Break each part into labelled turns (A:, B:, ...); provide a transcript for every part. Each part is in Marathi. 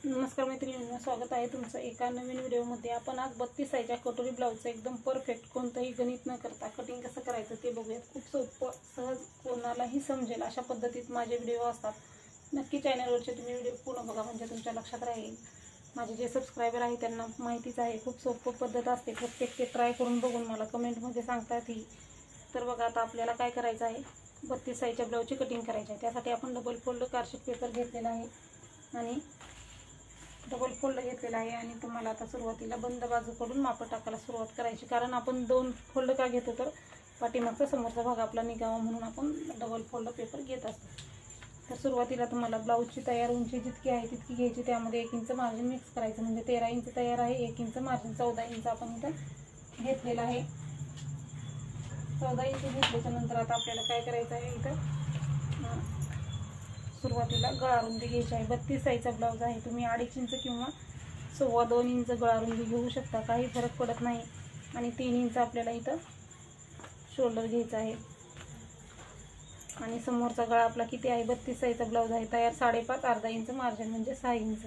A: नमस्कार मैत्रिणींनो, स्वागत आहे तुमचं एका नवीन व्हिडिओमध्ये। आपण आज 32 साईजच्या कटोरी ब्लाऊजचं एकदम परफेक्ट कोणतंही गणित न करता कटिंग कसं करायचं ते बघूयात। खूप सोपं, सहज, कोणालाही समजेल अशा पद्धतीत माझे व्हिडिओ असतात। नक्की चॅनलवरचे तुम्ही व्हिडिओ पूर्ण बघा, म्हणजे तुमच्या लक्षात राहील। माझे जे सबस्क्रायबर आहे त्यांना माहितीच आहे, खूप सोपं पद्धत असते। प्रत्येक ते ट्राय करून बघून मला कमेंटमध्ये सांगतात ही। तर बघा, आता आपल्याला काय करायचं आहे, 32 साईजच्या ब्लाऊजची कटिंग करायची आहे। त्यासाठी आपण डबल फोल्ड कार्डशीट पेपर घेतलेला आहे आणि डबल फोल्ड घेतलेला आहे। आणि तुम्हाला आता सुरुवातीला बंद बाजूकडून माप टाकायला सुरुवात करायची, कारण आपण 2 फोल्ड का घेतो तर पाठीमागचा समोरचा भाग आपला निघावा म्हणून आपण डबल फोल्ड पेपर घेत असतो। तर सुरुवातीला तुम्हाला ब्लाऊजची तयार उंची जितकी आहे तितकी घ्यायची, त्यामध्ये 1 इंच मार्जिन मिक्स करायचं, म्हणजे 13 इंच तयार आहे। 1 इंच मार्जिन 14 इंच आपण इथं घेतलेला आहे। 14 इंच घेतल्याच्या नंतर आता आपल्याला काय करायचं आहे, इथं सुरुवातीला गळा रुंदी घ्यायची आहे। 32 साईजचा ब्लाऊज आहे, तुम्ही 2.5 इंच किंवा 2.25 इंच गळा रुंदी घेऊ शकता, काही फरक पडत नाही। आणि 3 इंच आपल्याला इथं शोल्डर घ्यायचा आहे। आणि समोरचा गळा आपला किती आहे, 32 साईजचा ब्लाऊज आहे तयार 5.5, अर्धा इंच मार्जिन म्हणजे 6 इंच।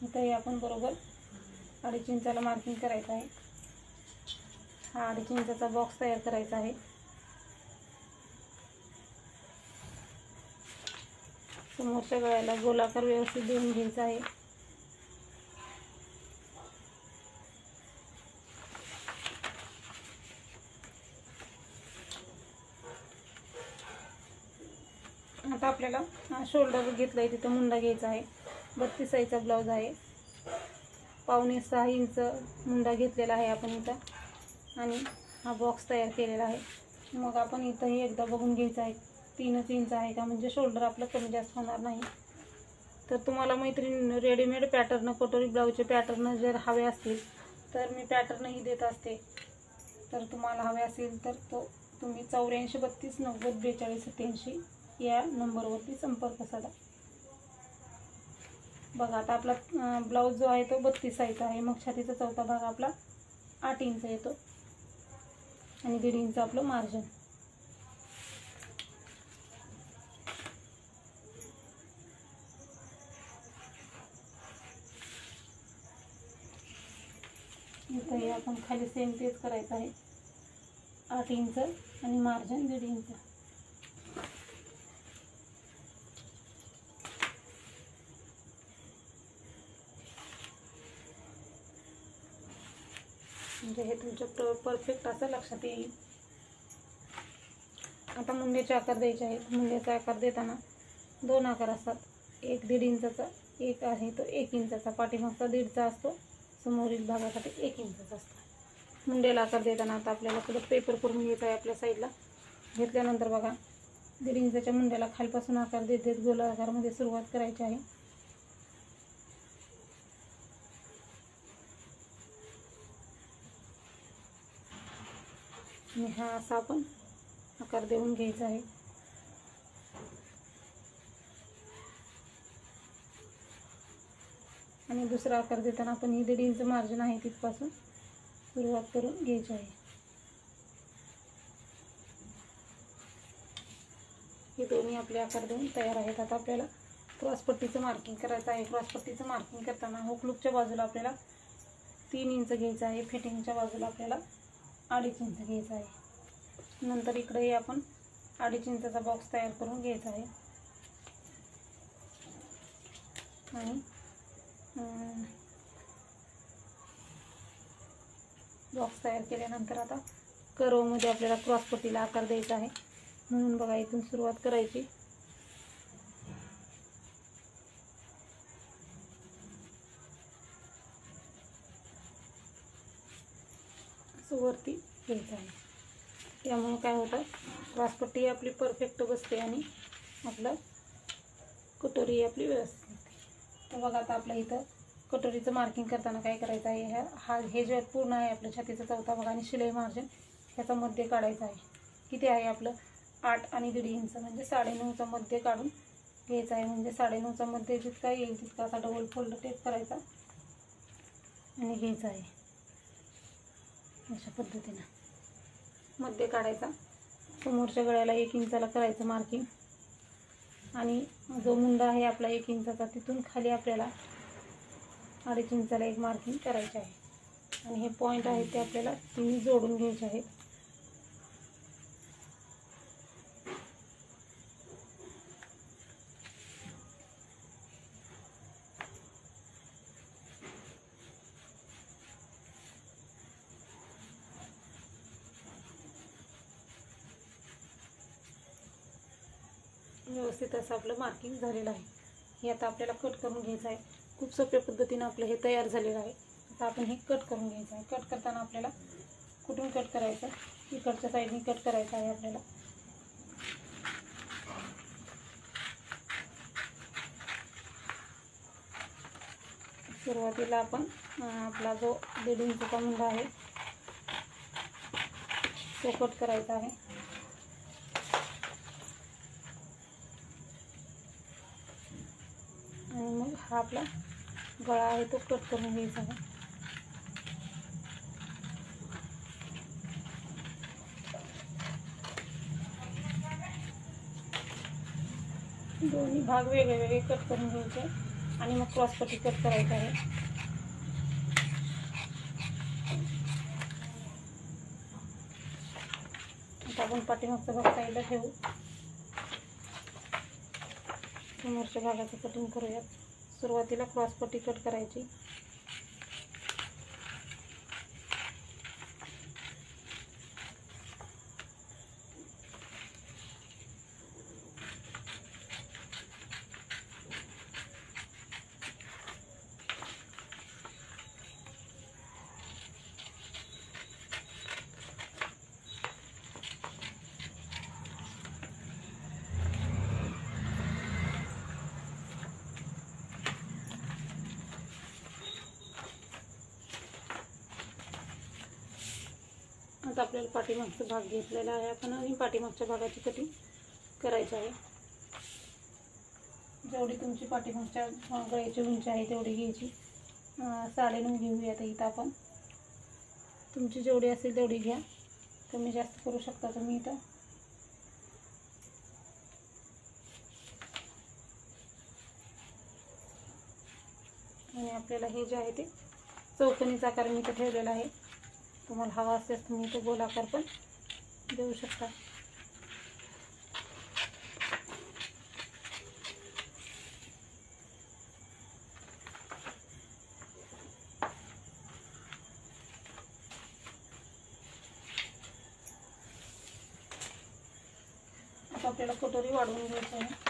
A: इथंही आपण बरोबर 2.5 इंचाला मार्किंग करायचं आहे। हा 2.5 इंचाचा बॉक्स तयार करायचा आहे। समोरच्या गळ्याला गोलाकार व्यवस्थित देऊन घ्यायचा आहे। आता आपल्याला शोल्डर घेतला आहे, तिथं मुंडा घ्यायचा आहे। 32 साईजचा ब्लाऊज आहे, 5.25 इंच मुंडा घेतलेला आहे आपण इथं, आणि हा बॉक्स तयार केलेला आहे। मग आपण इथंही एकदा बघून घ्यायचं आहे 3 इंच आहे का, म्हणजे शोल्डर आपलं कमी जास्त होणार नाही। तर तुम्हाला मैत्रीण रेडीमेड पॅटर्न कटोरी ब्लाऊजचे पॅटर्न जर हवे असतील तर मी पॅटर्नही देत असते। तर तुम्हाला हवे असेल तर तो तुम्ही 84 32 90 42 87 या नंबरवरती संपर्क साधा। बघा, आता आपला ब्लाऊज जो आहे तो 32 साईजचा आहे, मग छातीचा चौथा भाग आपला 8 इंच येतो आणि 1.5 इंच आपलं मार्जिन। इथंही आपण खाली सेम तेच करायचं आहे, 8 इंच आणि मार्जिन 1.5 इंच। म्हणजे हे तुमचं परफेक्ट असं लक्षात येईल। आता मुंड्याचे आकार द्यायचे आहेत। मुंड्याचा आकार देताना 2 आकार असतात, एक 1.5 इंचाचा, एक आहे तो 1 इंचाचा। पाठीमागचा 1.5चा असतो, समोरील भागासाठी 1 इंचाचा असतो। मुंड्याला आकार देताना आता आपल्याला थोडं पेपर करून घ्यायचं आहे आपल्या साईडला। घेतल्यानंतर बघा, 1.5 इंचाच्या मुंड्याला खालपासून आकार देत देत गोलाकारमध्ये सुरुवात करायची आहे। आणि हा असा आपण आकार देऊन घ्यायचा आहे। आणि दुसरा आकार देताना आपण ही 1.5 इंच मार्जिन आहे तिथपासून सुरुवात करून घ्यायची आहे। हे दोन्ही आपले आकार देऊन तयार आहेत। आता आपल्याला क्रॉसपट्टीचं मार्किंग करायचं आहे। क्रॉसपट्टीचं मार्किंग करताना हुकलूपच्या बाजूला आपल्याला 3 इंच घ्यायचं आहे, फिटिंगच्या बाजूला आपल्याला 2.5 इंच घ्यायचं आहे। नंतर इकडेही आपण 2.5 इंचाचा बॉक्स तयार करून घ्यायचा आहे। आणि बॉक्स तयार केल्यानंतर आता कर्वमध्ये आपल्याला क्रॉसपट्टीला आकार द्यायचा आहे, म्हणून बघा इथून सुरुवात करायची। वरती घ्यायचं आहे, त्यामुळे काय होतं, क्रॉसपट्टी आपली परफेक्ट बसते आणि आपलं कटोरी आपली व्यवस्थित होते। तर बघा, आता आपल्या इथं कटोरीचं मार्किंग करताना काय करायचं आहे, हे जे पूर्ण आहे आपलं छातीचा चौथा भाग आणि शिलाई मार्जिन ह्याचा मध्य काढायचा आहे। किती आहे आपलं, 8 आणि 1.5 इंच, म्हणजे 9.5चा मध्य काढून घ्यायचा आहे। म्हणजे 9.5चा मध्य जितका येईल तितका असा डबल फोल्ड टेप करायचा आणि घ्यायचा आहे। अशा पद्धतीने मध्य काढायचा। समोरच्या गळ्याला 1 इंचाला करायचं मार्किंग, आणि जो मुंडा आहे आपला 1 इंचाचा तिथून खाली आपल्याला 2.5 इंचाला एक मार्किंग करायचे आहे. आणि हे पॉईंट आहेत ते आपल्याला तिन्ही जोडून घ्यायचे आहेत. व्यवस्थित असं आपलं मार्किंग झालेलं आहे. हे आता आपल्याला कट करून घ्यायचं आहे. खूप सोप्या पद्धतीने आपलं हे तयार झालेलं आहे. आता आपण हे कट करून घ्यायचं आहे. कट करताना आपल्याला कुठून कट करायचं, इकडच्या साईडने कट करायचं आहे आपल्याला. सुरुवातीला आपण आपला जो 1.5 इंचाचा मुंडा आहे तो कट करायचा आहे. आणि मग हा आपला गळा आहे तो कट करून घ्यायचा आहे. दोन्ही भाग वेगळे वेगळे कट करून घ्यायचे आणि मग क्रॉसपट्टी कट करायची आहे. आता आपण पाठीमागचा भाग साईडला ठेवू. समोरच्या भागाचं कटिंग करूयात. सुरुवातीला क्रॉसपट्टी कट करायची. आता आपल्याला पाठीमागचा भाग घेतलेला आहे आपण आणि पाठीमागच्या भागाची कटिंग करायची आहे. जेवढी तुमची पाठीमागच्या गळ्याची उंची आहे तेवढी घ्यायची. 9.5 घेऊया. आता इथं आपण तुमची जेवढी असेल तेवढी घ्या. कमी जास्त करू शकता तुम्ही इथं. आणि आपल्याला हे जे आहे ते चौकोनीचा आकार मी इथं ठेवलेला आहे. तुम्हाला हवा असेल तुम्ही इथे गोलाकार पण देऊ शकता. आता आपल्याला कटोरी वाढवून घ्यायची आहे.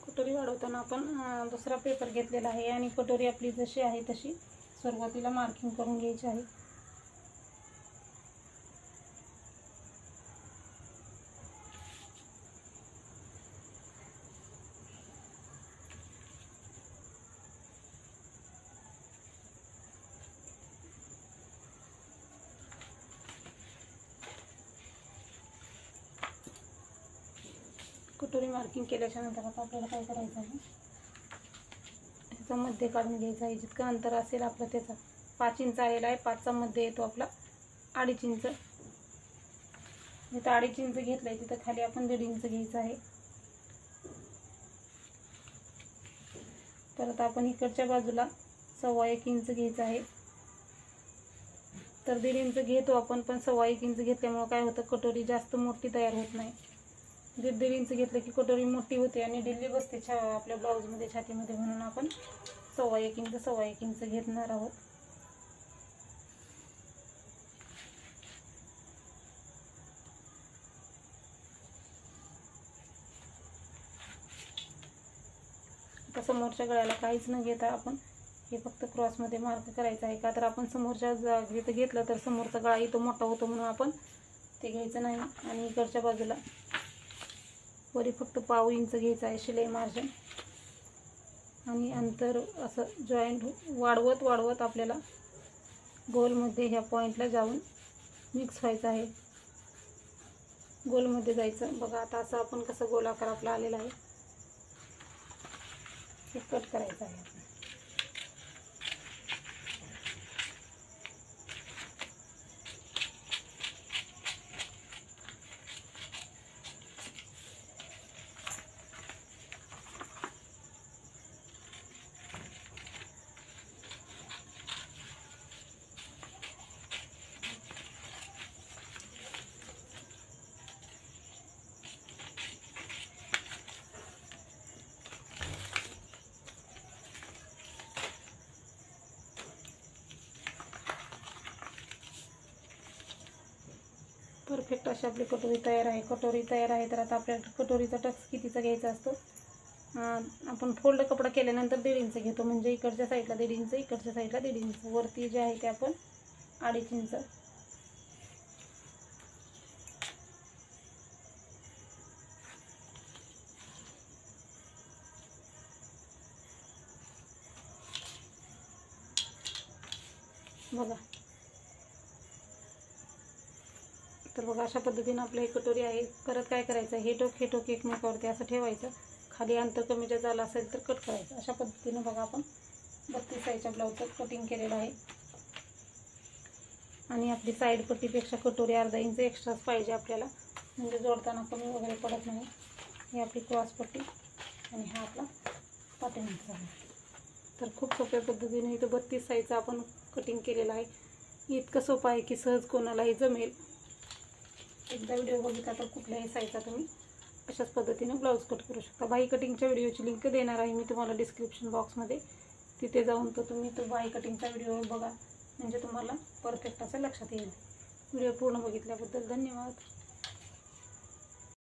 A: कटोरी वाढवताना आपण दुसरा पेपर घेतलेला आहे आणि कटोरी आपली जशी आहे तशी सुरुवातीला मार्किंग करून घ्यायची आहे. कटोरी मार्किंग केल्याच्या नंतर आता आपल्याला काय करायचं आहे, त्याचा मध्य काढून घ्यायचा आहे. जितकं अंतर असेल आपलं त्याचा 5 इंच आलेला आहे. 5चा मध्ये येतो आपला 2.5 इंच. जिथं 2.5 इंच घेतलं आहे तिथं खाली आपण 1.5 इंच घ्यायचं आहे. परत आपण इकडच्या बाजूला 1.25 इंच घ्यायचं आहे. तर 1.5 इंच घेतो आपण, पण 1.25 इंच घेतल्यामुळे काय होतं, कटोरी जास्त मोठी तयार होत नाही. 1.5 इंच घेतलं की कटोरी मोठी होते आणि ढिल्ली बसते आपल्या ब्लाऊजमध्ये, छातीमध्ये. म्हणून आपण 1.25 इंच घेणार आहोत. आता समोरच्या गळ्याला काहीच न घेता आपण हे फक्त क्रॉसमध्ये मार्क करायचं आहे. का तर आपण समोरच्या जिथं घेतलं तर समोरचा गळा इथं मोठा होतो म्हणून आपण ते घ्यायचं नाही. आणि इकडच्या बाजूला वरी फक्त 1/2 इंच घ्यायचं आहे शिलाई मार्जिन. आणि अंतर असं जॉईंट वाढवत वाढवत आपल्याला गोलमध्ये ह्या पॉईंटला जाऊन मिक्स व्हायचं आहे. गोलमध्ये जायचं. बघा आता असं आपण कसं गोलाकार आपला आलेला आहे. हे कट करायचं आहे. परफेक्ट अशी आपली कटोरी तयार आहे. कटोरी तयार आहे तर आता आपल्याला कटोरीचा टक्स कितीचा घ्यायचा असतो. आपण फोल्ड कपडा केल्यानंतर 1.5 इंच घेतो, म्हणजे इकडच्या साईडला 1.5 इंच, इकडच्या साईडला 1.5 इंच, वरती जे आहे ते आपण 2.5 इंच. बघा, तर बघा अशा पद्धतीने आपलं हे कटोरी आहे. परत काय करायचं, हे टोक एकमेकावरती असं ठेवायचं. खाली अंतर कमी जास्त झालं असेल तर कट करायचं. अशा पद्धतीने बघा आपण 32 साईजच्या ब्लाऊजचं कटिंग केलेलं आहे. आणि आपली साईड पट्टीपेक्षा कटोरी 1/2 इंच एक्स्ट्राच पाहिजे आपल्याला, म्हणजे जोडताना कमी वगैरे पडत नाही. ही आपली क्रॉस पट्टी आणि हा आपला पाठीमागचा आहे. तर खूप सोप्या पद्धतीने इथं 32 साईजचं आपण कटिंग केलेलं आहे. इतकं सोपं आहे की सहज कोणालाही जमेल. एकदा व्हिडिओ बघितला तर कुठल्याही साईजचा तुम्ही अशाच पद्धतीने ब्लाऊज कट करू शकता. बाही कटिंगच्या व्हिडिओची लिंक देणार आहे मी तुम्हाला डिस्क्रिप्शन बॉक्समध्ये. तिथे जाऊन तर तुम्ही तो बाही कटिंगचा व्हिडिओ बघा, म्हणजे तुम्हाला परफेक्ट असं लक्षात येईल. व्हिडिओ पूर्ण बघितल्याबद्दल धन्यवाद.